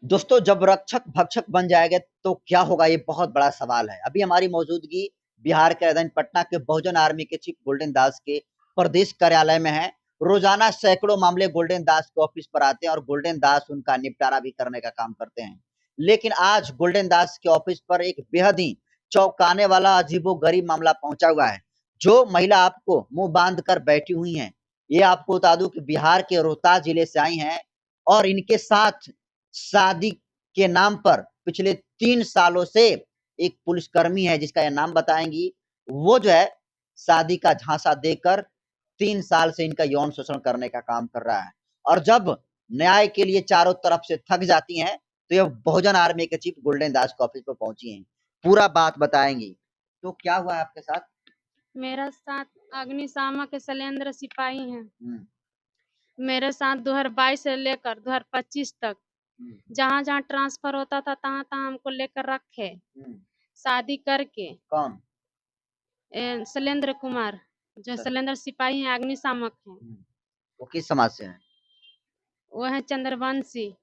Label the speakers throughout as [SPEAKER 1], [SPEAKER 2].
[SPEAKER 1] दोस्तों, जब रक्षक भक्षक बन जाएंगे तो क्या होगा, ये बहुत बड़ा सवाल है। अभी हमारी मौजूदगी बिहार के राजधानी पटना के बहुजन आर्मी के चीफ गोल्डन दास के प्रदेश कार्यालय में है। रोजाना सैकड़ों मामले गोल्डन दास के ऑफिस पर आते हैं और गोल्डन दास उनका निपटारा भी करने का काम करते हैं। लेकिन आज गोल्डन दास के ऑफिस पर एक बेहद ही चौंकाने वाला अजीबोगरीब मामला पहुंचा हुआ है। जो महिला आपको मुंह बांध कर बैठी हुई है, ये आपको बता दूं कि बिहार के रोहतास जिले से आई हैं और इनके साथ शादी के नाम पर पिछले 3 सालों से एक पुलिसकर्मी है जिसका यह नाम बताएंगी। वो जो है शादी का झांसा देकर 3 साल से इनका यौन शोषण करने का काम कर रहा है। और जब न्याय के लिए चारों तरफ से थक जाती हैं तो ये बहुजन आर्मी के चीफ गोल्डन दास के ऑफिस पर पहुंची हैं। पूरा बात बताएंगी। तो क्या हुआ है आपके साथ?
[SPEAKER 2] मेरा साथ अग्निशामक के शैलेंद्र सिपाही हैं।
[SPEAKER 1] हम्म,
[SPEAKER 2] मेरे साथ 2022 से लेकर 2025 तक
[SPEAKER 1] हम्म,
[SPEAKER 2] जहाँ जहाँ ट्रांसफर होता था तहाँ तहाँ हमको लेकर रखे।
[SPEAKER 1] हम्म।
[SPEAKER 2] शादी करके
[SPEAKER 1] कौन?
[SPEAKER 2] शैलेंद्र कुमार, जो
[SPEAKER 1] सर,
[SPEAKER 2] शैलेंद्र सिपाही हैं, अग्निशामक हैं।
[SPEAKER 1] वो किस समाज से हैं
[SPEAKER 2] वो है चंद्रवंशी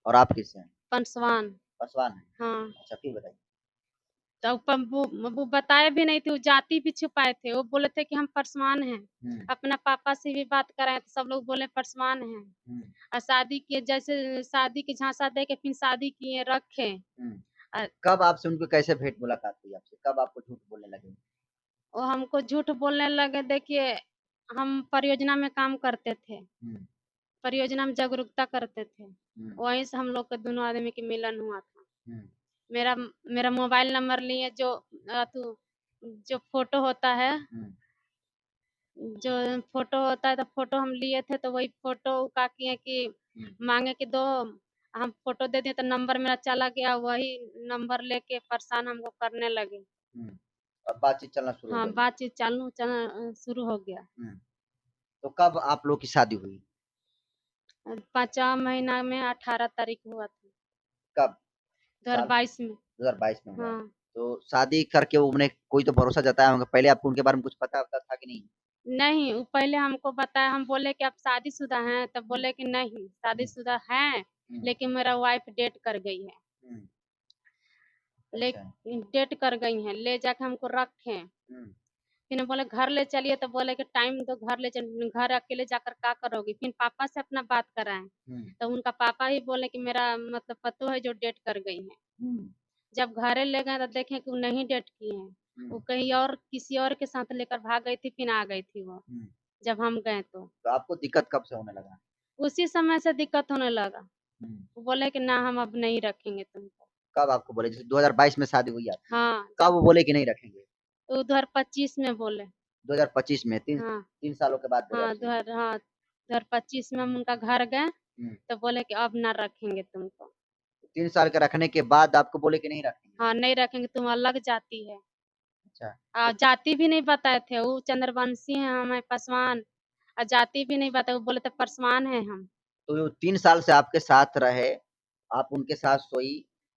[SPEAKER 1] और आप किससे हैं?
[SPEAKER 2] पासवान।
[SPEAKER 1] पासवान है।
[SPEAKER 2] हाँ,
[SPEAKER 1] अच्छा, फिर बताइए।
[SPEAKER 2] तो वो बताए भी नहीं थे, वो जाति भी छुपाए थे। वो बोले थे कि हम पासवान हैं।
[SPEAKER 1] हम्म,
[SPEAKER 2] अपना पापा से भी बात कराए तो सब लोग बोले पासवान हैं।
[SPEAKER 1] हम्म,
[SPEAKER 2] और शादी के जैसे शादी के झांसा दे के फिर शादी किए रखे।
[SPEAKER 1] हम्म।
[SPEAKER 2] और
[SPEAKER 1] कब आपसे उनकी कैसे भेंट मुलाकात हुई आपसे? कब आपको झूठ बोलने लगे?
[SPEAKER 2] वो हमको झूठ बोलने लगे। देखिए, हम परियोजना में काम करते थे।
[SPEAKER 1] हुँ,
[SPEAKER 2] परियोजना में जागरूकता करते थे।
[SPEAKER 1] हुँ,
[SPEAKER 2] वहीं से हम लोग के दोनों आदमी के मिलन हुआ था।
[SPEAKER 1] हुँ,
[SPEAKER 2] मेरा मेरा मोबाइल नंबर लिए, जो फोटो होता है,
[SPEAKER 1] हुँ,
[SPEAKER 2] जो फोटो होता है, तो फोटो हम लिए थे। तो वही फोटो का किए कि
[SPEAKER 1] हुँ,
[SPEAKER 2] मांगे कि दो, हम फोटो दे दिए तो नंबर मेरा चला गया। वही नंबर लेके परेशान हमको करने लगे।
[SPEAKER 1] हुँ। अब बातचीत चलना शुरू हो
[SPEAKER 2] हाँ,
[SPEAKER 1] गई।
[SPEAKER 2] बातचीत चालू चलना शुरू हो गया।
[SPEAKER 1] हुँ, तो कब आप लोग की शादी हुई?
[SPEAKER 2] 5वां महीना में 18 तारीख हुआ था,
[SPEAKER 1] कब? साल
[SPEAKER 2] 2022 में।
[SPEAKER 1] 2022 में हुआ है।
[SPEAKER 2] हाँ,
[SPEAKER 1] तो शादी करके उन्होंने कोई तो भरोसा जताया होगा, पहले आपको उनके बारे में कुछ पता-वता था कि नहीं?
[SPEAKER 2] नहीं, वो पहले हमको बताया। हम बोले कि आप शादीशुदा हैं? तब
[SPEAKER 1] हुँ,
[SPEAKER 2] बोले कि नहीं,
[SPEAKER 1] हुँ,
[SPEAKER 2] शादीशुदा हैं,
[SPEAKER 1] हुँ,
[SPEAKER 2] लेकिन मेरा वाइफ डेट कर गई है।
[SPEAKER 1] हुँ,
[SPEAKER 2] ले
[SPEAKER 1] अच्छा।
[SPEAKER 2] डेट कर गई हैं, ले जाके हमको रखे।
[SPEAKER 1] हुँ,
[SPEAKER 2] फिर बोले घर ले चलिए, तो बोले कि टाइम दो, घर ले चल। घर अकेले जाकर क्या करोगी? फिर पापा से अपना बात कराएँ,
[SPEAKER 1] हुँ,
[SPEAKER 2] तो उनका पापा ही बोले कि मेरा मतलब पतो है जो डेट कर गई है।
[SPEAKER 1] हुँ,
[SPEAKER 2] जब घरे ले गए तो देखे कि वो नहीं डेट की हैं।
[SPEAKER 1] हुँ,
[SPEAKER 2] वो कहीं और किसी और के साथ लेकर भाग गई थी, फिर आ गई थी वो,
[SPEAKER 1] हुँ।
[SPEAKER 2] जब हम गए तो।
[SPEAKER 1] तो आपको दिक्कत कब से होने लगा?
[SPEAKER 2] उसी समय से दिक्कत होने लगा।
[SPEAKER 1] हुँ,
[SPEAKER 2] वो बोले कि ना, हम अब नहीं रखेंगे तुमको।
[SPEAKER 1] कब आपको बोले? जैसे 2022 में शादी हुई आपकी,
[SPEAKER 2] हाँ,
[SPEAKER 1] कब
[SPEAKER 2] जब
[SPEAKER 1] वो बोले कि नहीं रखेंगे?
[SPEAKER 2] उधर 25 में बोले।
[SPEAKER 1] 2025 में 3
[SPEAKER 2] हाँ,
[SPEAKER 1] 3 सालों के बाद बोले
[SPEAKER 2] हाँ,
[SPEAKER 1] आपसे?
[SPEAKER 2] 2025 में हम उनका घर गए,
[SPEAKER 1] हुँ,
[SPEAKER 2] तो बोले कि अब ना रखेंगे तुमको।
[SPEAKER 1] 3 साल के रखने के बाद आपको बोले कि नहीं रखेंगे?
[SPEAKER 2] हाँ, नहीं रखेंगे, तुम अलग जाति है।
[SPEAKER 1] अच्छा, तो
[SPEAKER 2] जाति भी नहीं बताए थे। वो चंद्रवंशी हैं, हम हैं पासवान। जाति भी नहीं बताए, वो बोले थे पासवान हैं हम।
[SPEAKER 1] तो 3 साल से आपके साथ रहे, आप उनके साथ सोई,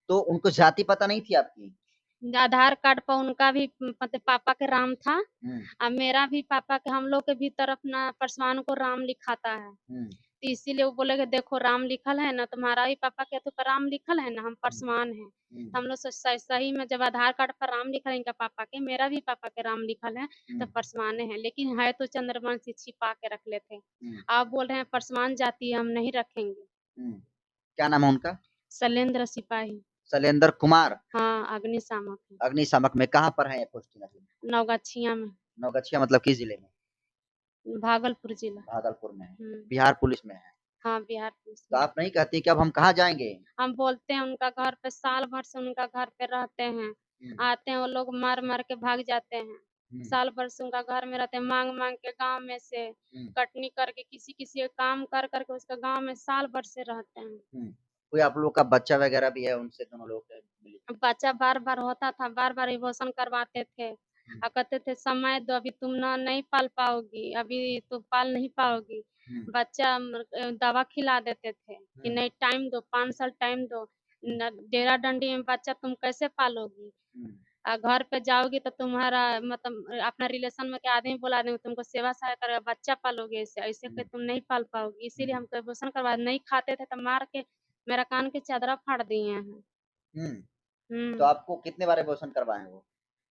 [SPEAKER 1] तो उनको जाति पता नहीं थी आपकी?
[SPEAKER 2] आधार कार्ड पर उनका भी मतलब पापा के राम था।
[SPEAKER 1] हुँ,
[SPEAKER 2] मेरा भी पापा के, हम लोग के भी तरफ ना पासवान को राम लिखाता है।
[SPEAKER 1] हुँ,
[SPEAKER 2] तो इसीलिए वो बोले कि देखो राम लिखल है ना, तुम्हारा भी पापा के तो पर राम लिखल है ना, हम
[SPEAKER 1] हुँ,
[SPEAKER 2] पासवान हैं।
[SPEAKER 1] हुँ,
[SPEAKER 2] तो हम लोग सही में जब आधार कार्ड पर राम लिखल है इनका पापा के, मेरा भी पापा के राम लिखल है,
[SPEAKER 1] हुँ,
[SPEAKER 2] तो पासवान है। लेकिन है तो चंद्रवंशी, छिपा के रख लेते।
[SPEAKER 1] हुँ,
[SPEAKER 2] आप बोल रहे हैं पासवान जाति है, हम नहीं रखेंगे।
[SPEAKER 1] हुँ। क्या नाम है उनका?
[SPEAKER 2] शैलेंद्र सिपाही।
[SPEAKER 1] शैलेंद्र कुमार।
[SPEAKER 2] हाँ, अग्निशामक है।
[SPEAKER 1] अग्निशामक में कहाँ पर है ये पोस्टिंग अभी?
[SPEAKER 2] नवगछिया में।
[SPEAKER 1] नवगछिया मतलब किस जिले में?
[SPEAKER 2] भागलपुर जिला।
[SPEAKER 1] भागलपुर में है,
[SPEAKER 2] हुँ।
[SPEAKER 1] बिहार पुलिस में है।
[SPEAKER 2] हाँ, बिहार पुलिस
[SPEAKER 1] तो
[SPEAKER 2] में।
[SPEAKER 1] आप नहीं कहती कि अब हम कहाँ जाएँगे?
[SPEAKER 2] हम बोलते हैं उनका घर पे, साल भर से उनका घर पे रहते हैं।
[SPEAKER 1] हुँ,
[SPEAKER 2] आते हैं वो लोग, मार-मार के भाग जाते हैं।
[SPEAKER 1] हुँ,
[SPEAKER 2] साल भर से उनका घर में रहते हैं, माँग-माँग के गाँव में से
[SPEAKER 1] हुँ,
[SPEAKER 2] कटनी करके, किसी-किसी के काम कर के उसका गाँव में साल भर से रहते हैं।
[SPEAKER 1] हुँ। कोई आप लोग का बच्चा वगैरह भी है उनसे, दोनों लोग के मिली?
[SPEAKER 2] बच्चा बार-बार होता था, बार-बार एबॉर्शन करवाते थे।
[SPEAKER 1] हुँ,
[SPEAKER 2] कहते थे समय दो, अभी तुम ना नहीं पाल पाओगी, अभी तुम पाल नहीं पाओगी।
[SPEAKER 1] हुँ,
[SPEAKER 2] बच्चा दवा खिला देते थे कि
[SPEAKER 1] हुँ,
[SPEAKER 2] नहीं, टाइम दो, 5 साल टाइम दो।
[SPEAKER 1] हुँ,
[SPEAKER 2] न डेरा डंडी में बच्चा तुम कैसे पालोगी?
[SPEAKER 1] हुँ,
[SPEAKER 2] घर पे जाओगी तो तुम्हारा मतलब अपना रिलेशन में के आदमी बुला देंगे, तुमको सेवा सहाय करेगा, बच्चा पालोगे ऐसे, ऐसे
[SPEAKER 1] हुँ,
[SPEAKER 2] के तुम नहीं पाल पाओगी।
[SPEAKER 1] हुँ,
[SPEAKER 2] इसीलिए हमको एबॉर्शन करवा, नहीं खाते थे तो मार के मेरा कान के चादरा फाड़ दिए हैं।
[SPEAKER 1] हम्म। तो
[SPEAKER 2] हम्म।
[SPEAKER 1] आपको कितने बार एबॉर्शन करवाए हैं वो?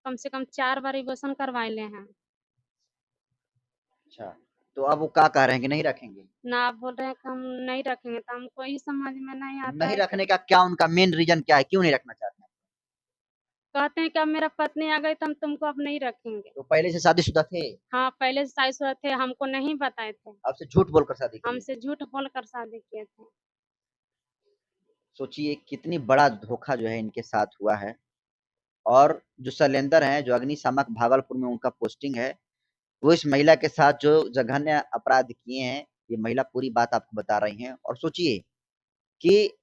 [SPEAKER 2] कम से कम 4 बार एबॉर्शन करवाइले हैं।
[SPEAKER 1] अच्छा, तो अब वो क्या कह रहे हैं कि नहीं रखेंगे?
[SPEAKER 2] ना आप बोल रहे हैं कि हम नहीं रखेंगे, तो हमको ये समझ में नहीं आता
[SPEAKER 1] नहीं
[SPEAKER 2] है कि
[SPEAKER 1] रखने का क्या उनका मेन रीजन क्या है, क्यों नहीं रखना चाहते हैं?
[SPEAKER 2] कहते हैं कि अब मेरा पत्नी आ गई तो हम तुमको अब नहीं रखेंगे।
[SPEAKER 1] तो पहले से शादीशुदा थे?
[SPEAKER 2] हाँ, पहले से शादीशुदा थे, हमको नहीं बताए थे।
[SPEAKER 1] आपसे झूठ बोलकर शादी किए?
[SPEAKER 2] हमसे झूठ बोलकर शादी किए थे।
[SPEAKER 1] सोचिए कितनी बड़ा धोखा जो है इनके साथ हुआ है। और जो शैलेंद्र हैं, जो अग्निशामक भागलपुर में उनका पोस्टिंग है, वो इस महिला के साथ जो जघन्य अपराध किए हैं, ये महिला पूरी बात आपको बता रही हैं। और सोचिए कि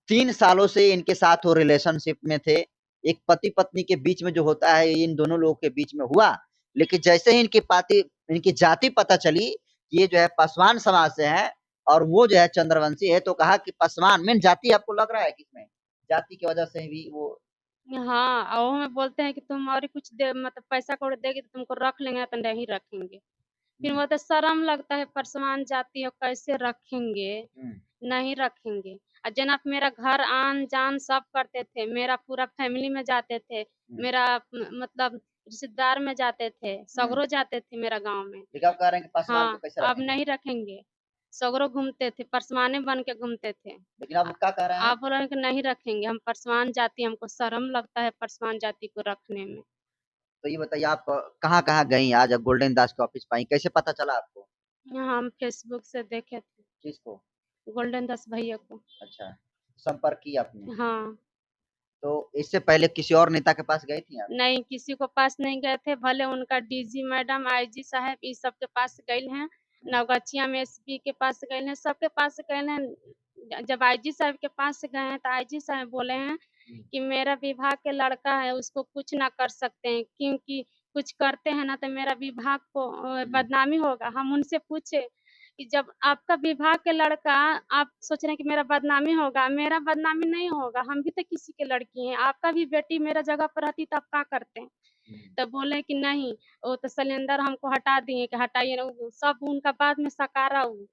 [SPEAKER 1] 3 सालों से इनके साथ वो रिलेशनशिप में थे। एक पति-पत्नी के बीच में जो होता है, ये इन दोनों लोगों के बीच में हुआ। लेकिन जैसे ही इनकी जाति पता चली कि ये जो है पासवान समाज से है और वो जो है चंद्रवंशी है, तो कहा कि पासवान मेन जाति आपको लग रहा है किसमें? जाति की वजह से भी वो
[SPEAKER 2] हाँ, और वो में बोलते हैं कि तुम और कुछ दे मतलब पैसा कौड़ी देगी तो तुमको रख लेंगे, तो नहीं रखेंगे। फिर
[SPEAKER 1] हुँ,
[SPEAKER 2] वो तो शर्म लगता है, परसवान जाति हो कैसे रखेंगे?
[SPEAKER 1] हुँ,
[SPEAKER 2] नहीं रखेंगे। जना मेरा घर आन-जान सब करते थे, मेरा पूरा फैमिली में जाते थे,
[SPEAKER 1] हुँ,
[SPEAKER 2] मेरा मतलब रिश्तेदार में जाते थे,
[SPEAKER 1] हुँ।
[SPEAKER 2] सगरो जाते थे मेरा गाँव में।
[SPEAKER 1] लेकिन आप कह रहे हैं कि पासवान को
[SPEAKER 2] हाँ,
[SPEAKER 1] कैसे
[SPEAKER 2] अब
[SPEAKER 1] रखेंगे?
[SPEAKER 2] नहीं रखेंगे। सगरो घूमते थे, परसवाने बन के घूमते थे।
[SPEAKER 1] लेकिन अब
[SPEAKER 2] अ,
[SPEAKER 1] वो क्या कह रहे हैं?
[SPEAKER 2] आप बोल रहे हैं कि नहीं रखेंगे, हम परसवान जाति हमको शर्म लगता है परसवान जाति को रखने में।
[SPEAKER 1] तो ये बताइए आप कहाँ-कहाँ गईं आज गोल्डन दास के ऑफिस में आई, कैसे पता चला आपको?
[SPEAKER 2] यहाँ हम फेसबुक से देखे थे,
[SPEAKER 1] किसको?
[SPEAKER 2] गोल्डन दास भैया को।
[SPEAKER 1] अच्छा, संपर्क किया आपने।
[SPEAKER 2] हाँ।
[SPEAKER 1] तो इससे पहले किसी और नेता के पास गई थी आप?
[SPEAKER 2] नहीं, किसी को पास नहीं गए थे, भले उनका डीजी मैडम, आईजी साहब ई सब के पास गइल हैं,
[SPEAKER 1] हुँ,
[SPEAKER 2] नवगछिया में एसपी के पास गइल हैं, सबके पास गइल हैं। जब आईजी साहब के पास गए हैं, तो आईजी साहब बोले हैं
[SPEAKER 1] हुँ,
[SPEAKER 2] कि मेरा विभाग के लड़का है, उसको कुछ ना कर सकते हैं, क्योंकि कुछ करते हैं ना तो मेरा विभाग को
[SPEAKER 1] हुँ,
[SPEAKER 2] बदनामी होगा। हम उनसे पूछे कि जब आपका विभाग के लड़का, आप सोच रहे हैं कि मेरा बदनामी होगा, मेरा बदनामी नहीं होगा, हम भी तो किसी के लड़की हैं, आपका भी बेटी मेरा जगह पर रहती तो आप क्या करते?
[SPEAKER 1] हुँ।
[SPEAKER 2] तब बोले कि नहीं, वो तो सिलेंडर हमको हटा दिए कि हटाइए ना, वो सब उनका बाद में सकारा वो।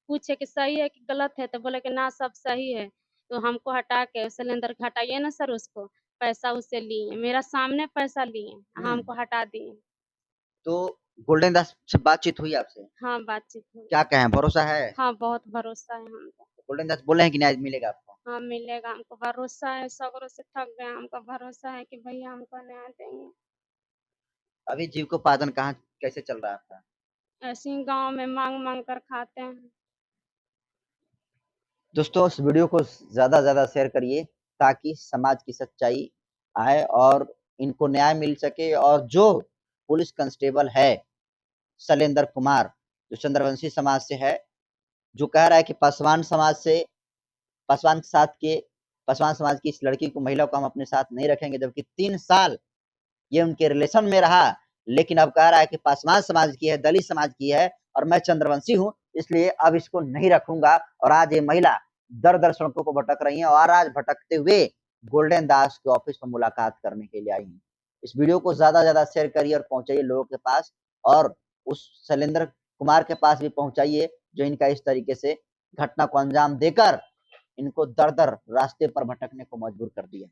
[SPEAKER 2] पूछे कि सही है कि गलत है? तो बोले कि ना सब सही है। तो हमको हटा के सिलेंडर हटाइए ना सर उसको, पैसा उससे लिए, मेरा सामने पैसा लिए,
[SPEAKER 1] हुँ,
[SPEAKER 2] हमको हटा दिए।
[SPEAKER 1] तो गोल्डन दास से बातचीत हुई आपसे?
[SPEAKER 2] हाँ, बातचीत हुई।
[SPEAKER 1] क्या कहें, भरोसा है?
[SPEAKER 2] हाँ, बहुत भरोसा है हमको।
[SPEAKER 1] गोल्डन दास बोले हैं कि न्याय मिलेगा आपको?
[SPEAKER 2] हाँ, मिलेगा, हमको भरोसा है, सगरों से थक गए, हमको भरोसा है कि भैया हमको न्याय देंगे।
[SPEAKER 1] अभी जीविकोपार्जन कहाँ कैसे चल रहा है आपका?
[SPEAKER 2] ऐसे ही गाँव में माँग-माँग कर खाते हैं।
[SPEAKER 1] दोस्तों इस वीडियो को ज़्यादा से ज़्यादा शेयर करिए ताकि समाज की सच्चाई आए और इनको न्याय मिल सके। और जो पुलिस कांस्टेबल है शैलेंद्र कुमार, जो चंद्रवंशी समाज से है, जो कह रहा है कि पासवान के साथ के पासवान समाज की इस लड़की को, महिला को हम अपने साथ नहीं रखेंगे, जबकि 3 साल ये उनके रिलेशन में रहा। लेकिन अब कह रहा है कि पासवान समाज की है, दलित समाज की है और मैं चंद्रवंशी हूँ, इसलिए अब इसको नहीं रखूँगा। और आज ये महिला दर-दर सड़कों पर भटक रही हैं और आज भटकते हुए गोल्डन दास के ऑफिस में मुलाकात करने के लिए आई हैं। इस वीडियो को ज़्यादा से ज़्यादा शेयर करिए और पहुँचाइए लोगों के पास। और उस शैलेंद्र कुमार के पास भी पहुँचाइए, जो इनका इस तरीके से घटना को अंजाम देकर इनको दर-दर रास्ते पर भटकने को मजबूर कर दिया।